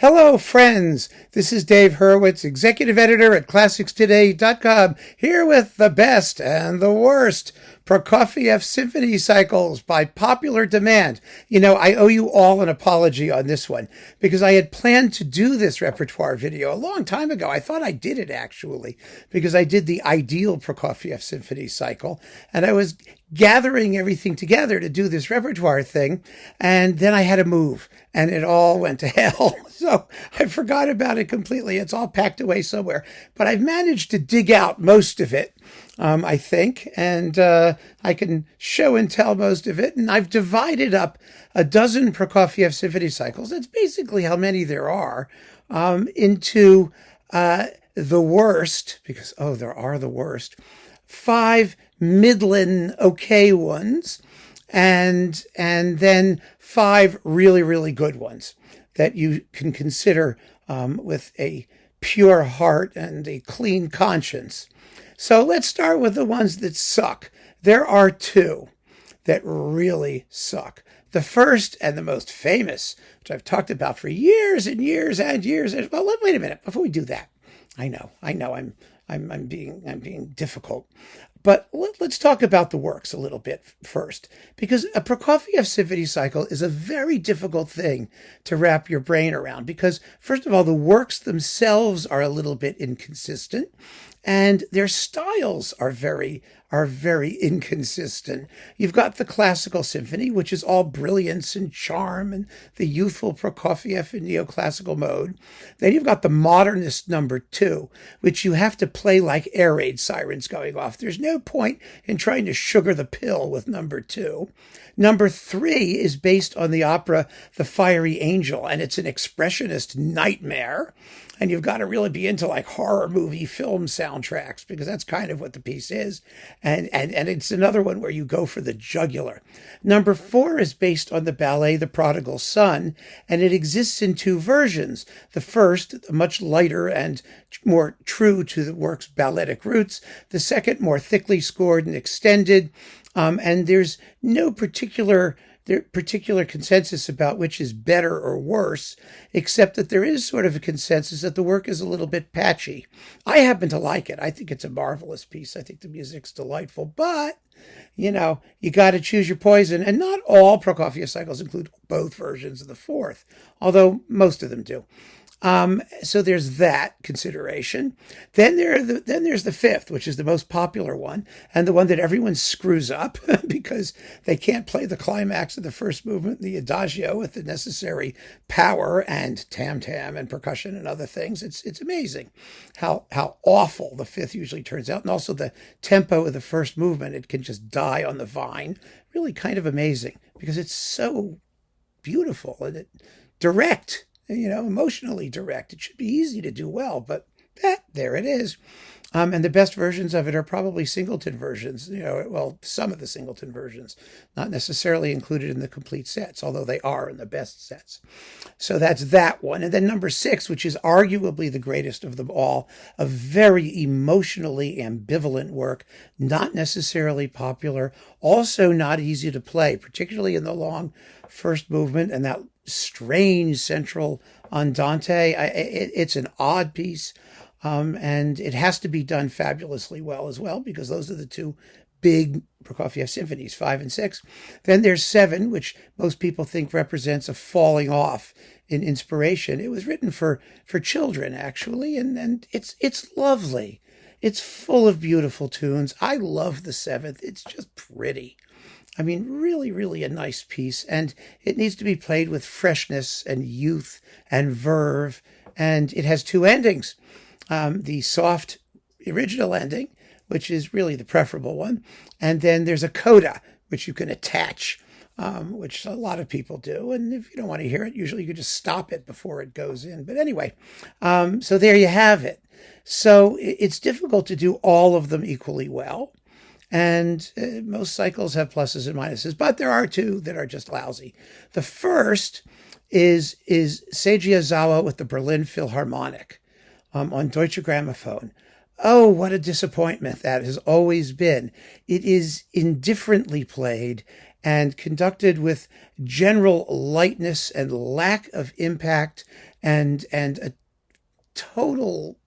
Hello, friends. This is Dave Hurwitz, executive editor at ClassicsToday.com, here with the best and the worst Prokofiev Symphony cycles by popular demand. You know, I owe you all an apology on this one because I had planned to do this repertoire video a long time ago. I thought I did it actually because I did the ideal Prokofiev Symphony cycle, and I was gathering everything together to do this repertoire thing, and then I had to move, and it all went to hell. So I forgot about it completely. It's all packed away somewhere, but I've managed to dig out most of it, I think, and I can show and tell most of it. And I've divided up a dozen Prokofiev Symphony cycles. That's basically how many there are, into the worst, because, there are the worst, 5 middling okay ones, and then 5 really, really good ones that you can consider with a pure heart and a clean conscience. So let's start with the ones that suck. There are 2 that really suck. The first and the most famous, which I've talked about for years and years and years. Well, wait a minute before we do that. I know. I'm being difficult. But let's talk about the works a little bit first, because a Prokofiev Symphony cycle is a very difficult thing to wrap your brain around because, first of all, the works themselves are a little bit inconsistent, and their styles are very inconsistent. You've got the classical symphony, which is all brilliance and charm and the youthful Prokofiev in neoclassical mode. Then you've got the modernist number 2, which you have to play like air raid sirens going off. There's no point in trying to sugar the pill with number 2. Number 3 is based on the opera The Fiery Angel, and it's an expressionist nightmare. And you've got to really be into like horror movie film soundtracks because that's kind of what the piece is. And it's another one where you go for the jugular. Number 4 is based on the ballet The Prodigal Son, and it exists in 2 versions. The first, much lighter and more true to the work's balletic roots. The second, more thickly scored and extended. And there's no particular consensus about which is better or worse, except that there is sort of a consensus that the work is a little bit patchy. I happen to like it. I think it's a marvelous piece. I think the music's delightful, but you got to choose your poison. And not all Prokofiev cycles include both versions of the fourth, although most of them do. So there's that consideration. Then there's the fifth, which is the most popular one, and the one that everyone screws up because they can't play the climax of the first movement, the adagio, with the necessary power and tam-tam and percussion and other things. It's amazing how awful the fifth usually turns out, and also the tempo of the first movement. It can just die on the vine. Really kind of amazing because it's so beautiful and direct. Emotionally direct. It should be easy to do well, but there it is. And the best versions of it are probably singleton versions, some of the singleton versions, not necessarily included in the complete sets, although they are in the best sets. So that's that one. And then number 6, which is arguably the greatest of them all, a very emotionally ambivalent work, not necessarily popular, also not easy to play, particularly in the long first movement and that strange central andante. It's an odd piece, and it has to be done fabulously well as well, because those are the 2 big Prokofiev symphonies, 5 and 6. Then there's 7, which most people think represents a falling off in inspiration. It was written for children, actually, and it's lovely. It's full of beautiful tunes. I love the 7th. It's just pretty. I mean, really, really a nice piece, and it needs to be played with freshness and youth and verve, and it has 2 endings. The soft original ending, which is really the preferable one, and then there's a coda, which you can attach, which a lot of people do, and if you don't want to hear it, usually you can just stop it before it goes in. But anyway, so there you have it. So it's difficult to do all of them equally well. And most cycles have pluses and minuses, but there are 2 that are just lousy. The first is Seiji Ozawa with the Bergen Philharmonic on Deutsche Grammophon. Oh, what a disappointment that has always been. It is indifferently played and conducted with general lightness and lack of impact and a total.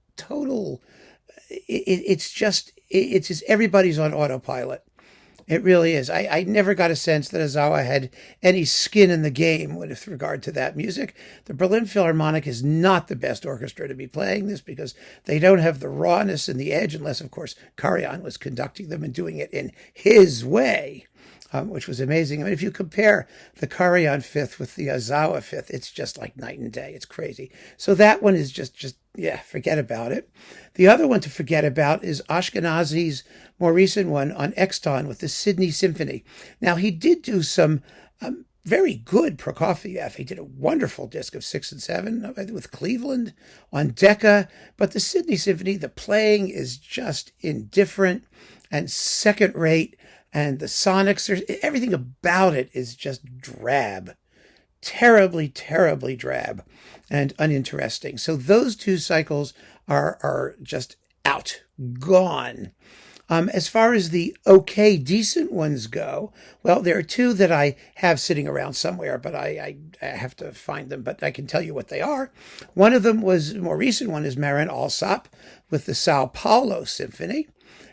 It's just everybody's on autopilot. It really is. I never got a sense that Ozawa had any skin in the game with regard to that music. The Berlin Philharmonic is not the best orchestra to be playing this because they don't have the rawness and the edge, unless, of course, Karajan was conducting them and doing it in his way, which was amazing. I mean, if you compare the Karajan fifth with the Ozawa fifth, it's just like night and day. It's crazy. So that one is just forget about it. The other one to forget about is Ashkenazy's more recent one on Exton with the Sydney Symphony. Now, he did do some very good Prokofiev. He did a wonderful disc of 6 and 7 with Cleveland on Decca. But the Sydney Symphony, the playing is just indifferent and second rate. And the sonics, everything about it is just drab. Terribly drab and uninteresting. So those two cycles are just out, gone. As far as the okay, decent ones go, well, there are two that I have sitting around somewhere, but I have to find them, but I can tell you what they are. One of them was, more recent one is Marin Alsop with the Sao Paulo Symphony.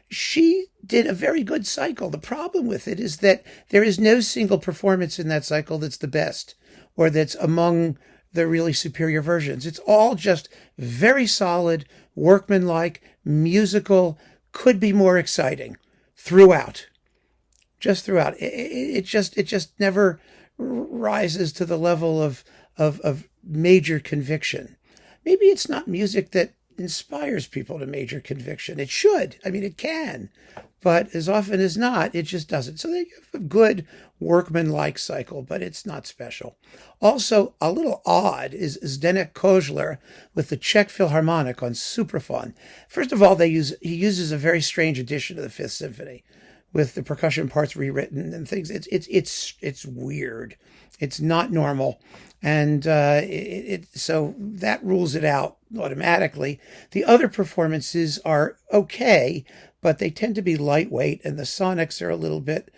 She did a very good cycle. The problem with it is that there is no single performance in that cycle that's the best or that's among the really superior versions. It's all just very solid, workmanlike, musical, could be more exciting throughout. Just throughout. It just never rises to the level of major conviction. Maybe it's not music that inspires people to major conviction. It should. I mean, it can. But as often as not, it just doesn't. So they have a good workmanlike cycle, but it's not special. Also, a little odd is Zdeněk Košler with the Czech Philharmonic on Supraphon. First of all, he uses a very strange edition of the Fifth Symphony with the percussion parts rewritten and things. It's weird. It's not normal. And so that rules it out automatically. The other performances are okay, but they tend to be lightweight, and the sonics are a little bit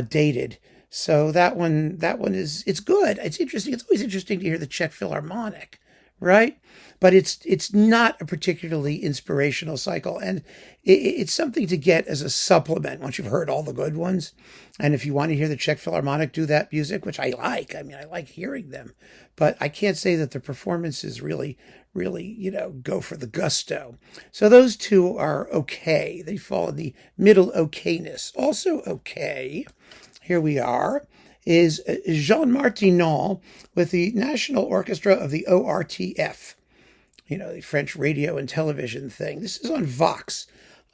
dated. So that one it's good. It's interesting. It's always interesting to hear the Czech Philharmonic, right? But it's not a particularly inspirational cycle, and it's something to get as a supplement once you've heard all the good ones. And if you want to hear the Czech Philharmonic do that music, which I like, I mean, I like hearing them, but I can't say that the performances really, go for the gusto. So those two are okay. They fall in the middle okayness. Also okay, here we are, is Jean Martinon with the National Orchestra of the ORTF, the French radio and television thing. This is on Vox.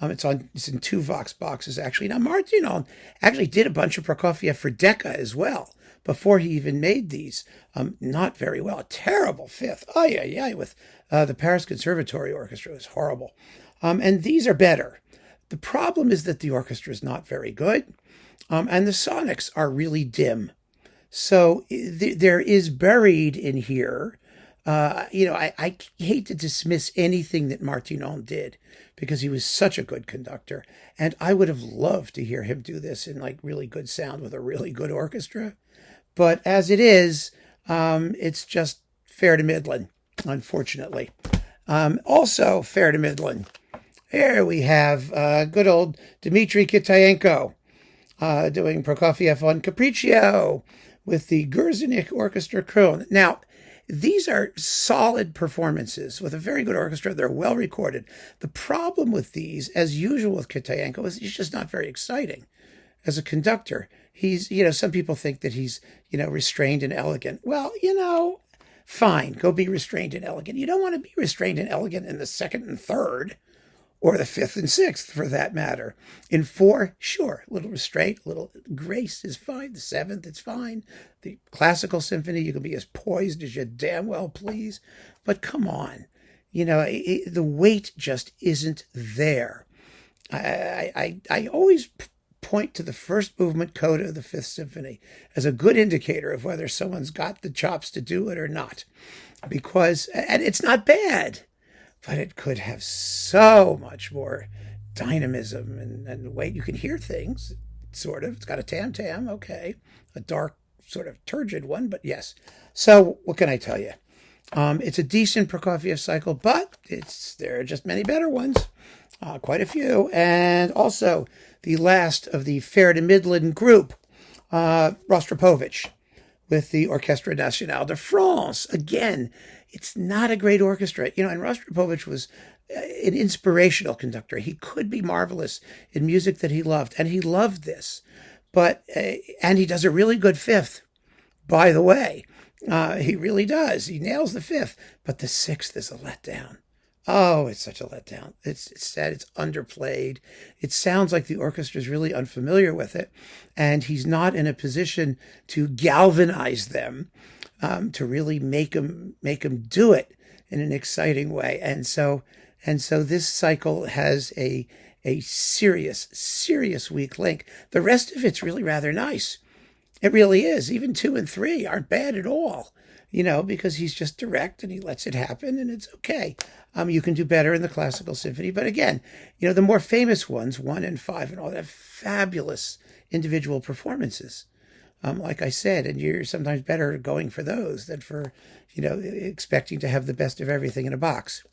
It's in two Vox boxes, actually. Now, Martinon actually did a bunch of Prokofiev for Decca as well, before he even made these. Not very well. A terrible fifth. Oh, yeah, with the Paris Conservatory Orchestra. It was horrible. And these are better. The problem is that the orchestra is not very good, and the sonics are really dim. So there is buried in here, I hate to dismiss anything that Martinon did because he was such a good conductor. And I would have loved to hear him do this in like really good sound with a really good orchestra. But as it is, it's just fair to middling, unfortunately. Also fair to middling. Here we have good old Dimitri Kitayenko doing Prokofiev on Capriccio with the Gurzenich Orchestra Köln. Now, these are solid performances with a very good orchestra. They're well recorded. The problem with these, as usual with Kitayenko, is he's just not very exciting. As a conductor, he's, some people think that he's, restrained and elegant. Well, fine, go be restrained and elegant. You don't want to be restrained and elegant in the second and third, or the fifth and sixth, for that matter. In four, sure, a little restraint, a little grace is fine. The seventh, it's fine. The classical symphony, you can be as poised as you damn well please. But come on, the weight just isn't there. I always point to the first movement coda of the Fifth Symphony as a good indicator of whether someone's got the chops to do it or not. And it's not bad, but it could have so much more dynamism and weight. You can hear things, sort of. It's got a tam-tam, okay. A dark, sort of turgid one, but yes. So what can I tell you? It's a decent Prokofiev cycle, but there are just many better ones, quite a few. And also the last of the Fair to Midland group, Rostropovich, with the Orchestre Nationale de France. Again, it's not a great orchestra. And Rostropovich was an inspirational conductor. He could be marvelous in music that he loved, and he loved this. But and he does a really good fifth, by the way. He really does. He nails the fifth, but the sixth is a letdown. Oh, it's such a letdown. It's sad. It's underplayed. It sounds like the orchestra is really unfamiliar with it, and he's not in a position to galvanize them, to really make them do it in an exciting way. And so this cycle has a serious weak link. The rest of it's really rather nice. It really is. Even 2 and 3 aren't bad at all, because he's just direct and he lets it happen and it's okay. You can do better in the classical symphony. But again, the more famous ones, 1 and 5 and all that, fabulous individual performances. Like I said, and you're sometimes better going for those than for, expecting to have the best of everything in a box.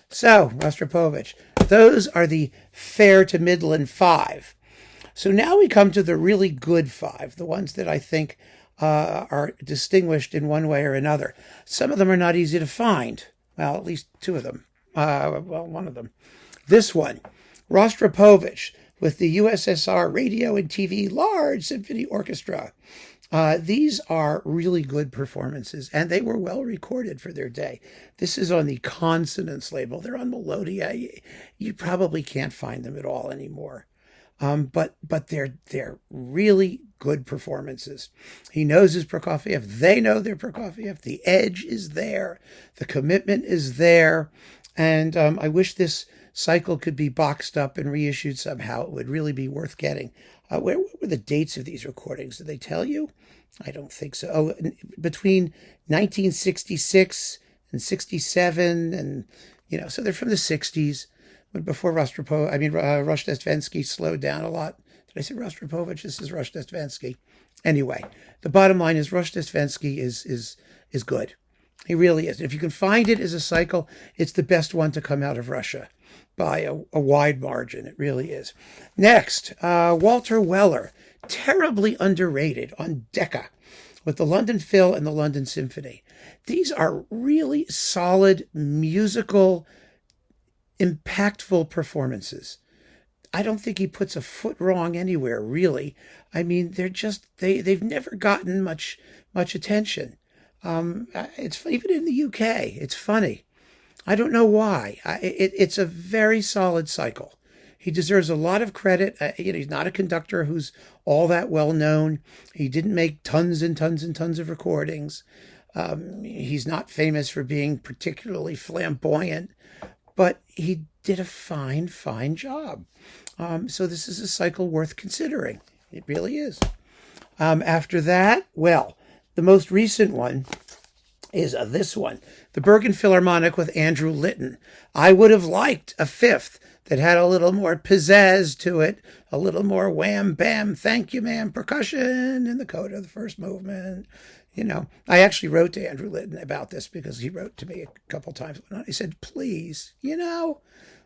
So, Rostropovich, those are the Fair to Midland 5. So now we come to the really good 5, the ones that I think are distinguished in one way or another. Some of them are not easy to find. Well, at least 2 of them. One of them. This one, Rostropovich, with the USSR Radio and TV Large Symphony Orchestra. These are really good performances, and they were well recorded for their day. This is on the Consonance label. They're on Melodia. You probably can't find them at all anymore. But they're really good performances. He knows his Prokofiev. They know their Prokofiev. The edge is there. The commitment is there. And I wish this cycle could be boxed up and reissued somehow. It would really be worth getting. What were the dates of these recordings? Did they tell you? I don't think so. Oh, between 1966 and 67, and so they're from the 60s. Before Rozhdestvensky slowed down a lot. Did I say Rostropovich? This is Rozhdestvensky. Anyway, the bottom line is Rozhdestvensky is good. He really is. If you can find it as a cycle, it's the best one to come out of Russia by a wide margin. It really is. Next, Walter Weller, terribly underrated on Decca with the London Phil and the London Symphony. These are really solid musical, impactful performances. I don't think he puts a foot wrong anywhere, really. I mean, they've never gotten much attention. It's even in the UK. It's funny. I don't know why. It's a very solid cycle. He deserves a lot of credit. He's not a conductor who's all that well known. He didn't make tons and tons and tons of recordings. He's not famous for being particularly flamboyant, but he did a fine job. So this is a cycle worth considering. It really is. After that, the most recent one is this one, the Bergen Philharmonic with Andrew Litton. I would have liked a 5th that had a little more pizzazz to it, a little more wham, bam, thank you, ma'am, percussion in the coda of the first movement. I actually wrote to Andrew Litton about this because he wrote to me a couple times. He said, please,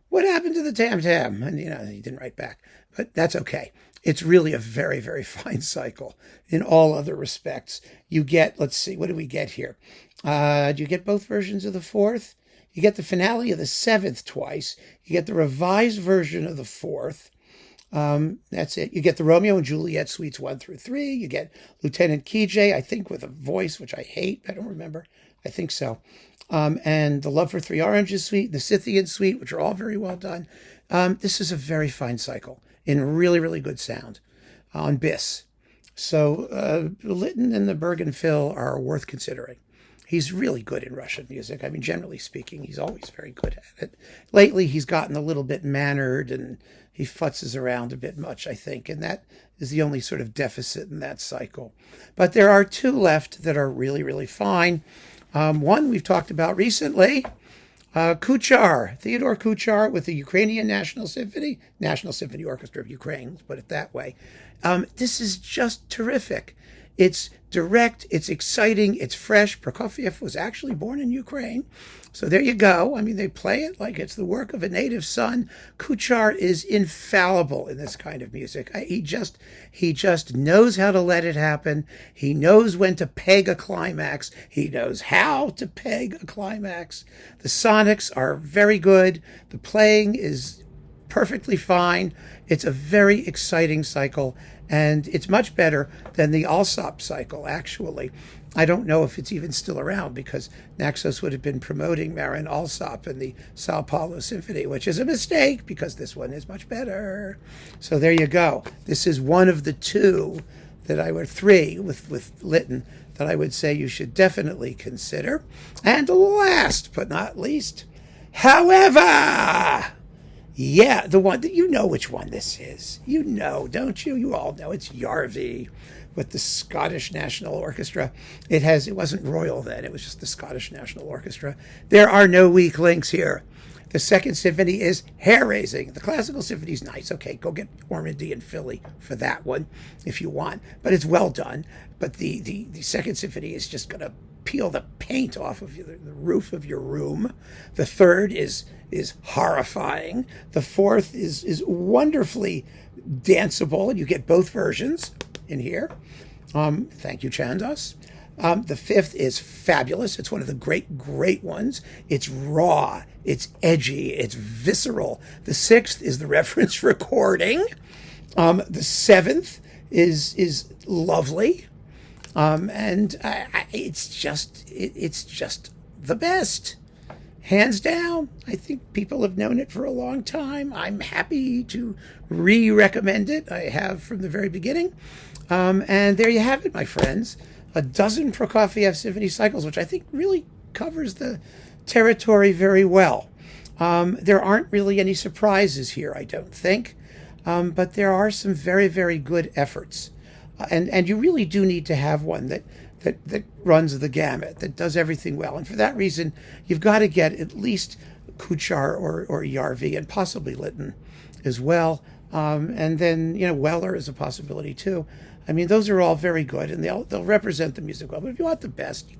what happened to the tam-tam? And, he didn't write back, but that's okay. It's really a very, very fine cycle in all other respects. You get, let's see, what do we get here? Do you get both versions of the 4th? You get the finale of the 7th twice. You get the revised version of the 4th. That's it. You get the Romeo and Juliet suites 1 through 3. You get Lieutenant Kijé, I think with a voice, which I hate. I don't remember. I think so. And the Love for Three Oranges suite, the Scythian suite, which are all very well done. This is a very fine cycle in really, really good sound on Bis. So Litton and the Bergen Phil are worth considering. He's really good in Russian music. I mean, generally speaking, he's always very good at it. Lately, he's gotten a little bit mannered and he futzes around a bit much, I think. And that is the only sort of deficit in that cycle. But there are 2 left that are really, really fine. One we've talked about recently, Kuchar, Theodore Kuchar with the Ukrainian National Symphony Orchestra of Ukraine, let's put it that way. This is just terrific. It's direct, it's exciting, it's fresh. Prokofiev was actually born in Ukraine. So there you go. I mean, they play it like it's the work of a native son. Kuchar is infallible in this kind of music. He just knows how to let it happen. He knows when to peg a climax. He knows how to peg a climax. The sonics are very good. The playing is perfectly fine. It's a very exciting cycle, and it's much better than the Alsop cycle, actually. I don't know if it's even still around, because Naxos would have been promoting Marin Alsop in the Sao Paulo Symphony, which is a mistake, because this one is much better. So there you go. This is one of the three with Litton that I would say you should definitely consider. And last but not least, however, yeah, the one that, you know which one this is. You know, don't you? You all know it's Järvi with the Scottish National Orchestra. It wasn't royal then, it was just the Scottish National Orchestra. There are no weak links here. The Second Symphony is hair-raising. The Classical Symphony is nice. Okay, go get Ormandy and Philly for that one if you want. But it's well done. But the Second Symphony is just going to peel the paint off of the roof of your room. The third is horrifying. The fourth is wonderfully danceable, and you get both versions in here. Thank you, Chandos. The fifth is fabulous. It's one of the great ones. It's raw, it's edgy, it's visceral. The sixth is the reference recording. The seventh is lovely. And it's just the best. Hands down. I think people have known it for a long time. I'm happy to re-recommend it. I have from the very beginning. And there you have it, my friends. A dozen Prokofiev Symphony cycles, which I think really covers the territory very well. There aren't really any surprises here, I don't think. But there are some very, very good efforts. And you really do need to have one that runs the gamut, that does everything well. And for that reason, you've got to get at least Kuchar or Järvi, and possibly Litton as well. And then, Weller is a possibility too. I mean, those are all very good, and they'll represent the music well. But if you want the best, you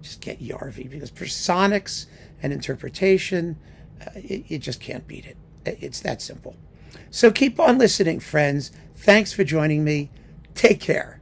just get Järvi, because for sonics and interpretation, you just can't beat it. It's that simple. So keep on listening, friends. Thanks for joining me. Take care.